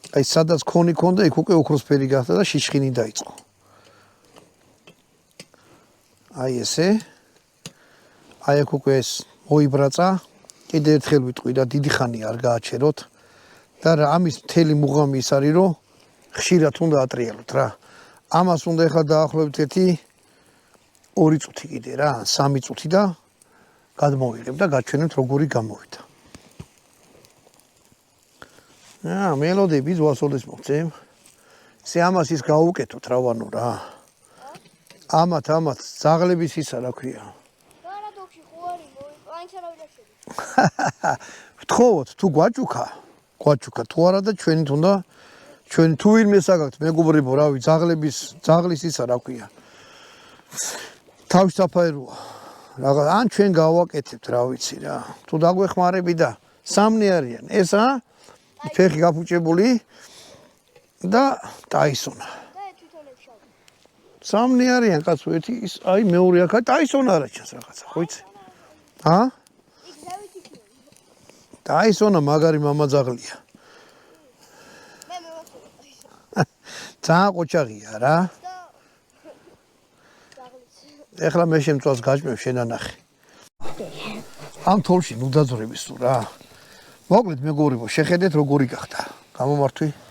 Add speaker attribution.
Speaker 1: აი სადაც ქონი ქონდა, იქ უკვე ოქროსფერი გახდა და შიშხინი დაიწყო. აი ესე. აი აქ უკვე ეს მოიბრაცა. კიდევ ერთხელ ვიტყვი და დიდი ხანი არ გააჩეროთ. და ამის მთელი მუღამი ის არის, რომ ხშირად უნდა ატრიალოთ რა. ამას უნდა ეხლა დაახლოებით 2 წუთი კიდე რა, 3 წუთი და გადმოვიღებ და გაჩვენებთ როგორი გამოვიდა. მელოდები ზვასოდეს მოწევ. ესე ამას ის გაუკეთოთ რა ვანო რა. ამათ ძაღლების ისა რა ქვია.
Speaker 2: გარადოქში ხო არის, მაინც არავინ
Speaker 1: ვთხოვოთ თუ გვაჭუქა თუ არა და ჩვენ თუ ვინმე საგაქვთ მეგობრებო, რავი, ძაღლის ისა რა ქვია. თავის საფაეროა. რაღაც ან ჩვენ გავაკეთებთ, რა ვიცი რა. თუ დაგვეხმარები და სამნი არიან. ესა ფეხი გაფუჭებული და ტაისონა.
Speaker 2: და თვითონ ეშავ.
Speaker 1: სამნი არიან კაცო, ერთი ის აი მეორე აქა ტაისონა არა ჩანს რაღაცა, ხო იცი?
Speaker 2: იქ დავითი.
Speaker 1: ტაისონა მაგარი მამაძაღლია.
Speaker 2: მე მოვასწრებდი.
Speaker 1: ძალიან ყოჩაღია რა. ეხლა მე შემწვას გაჭმევ შენანახი. ამ თოლში ნუ დაძვრები სულ რა. მოკლედ მეგობრებო, შეხედეთ როგორი გახდა. გამომართვი.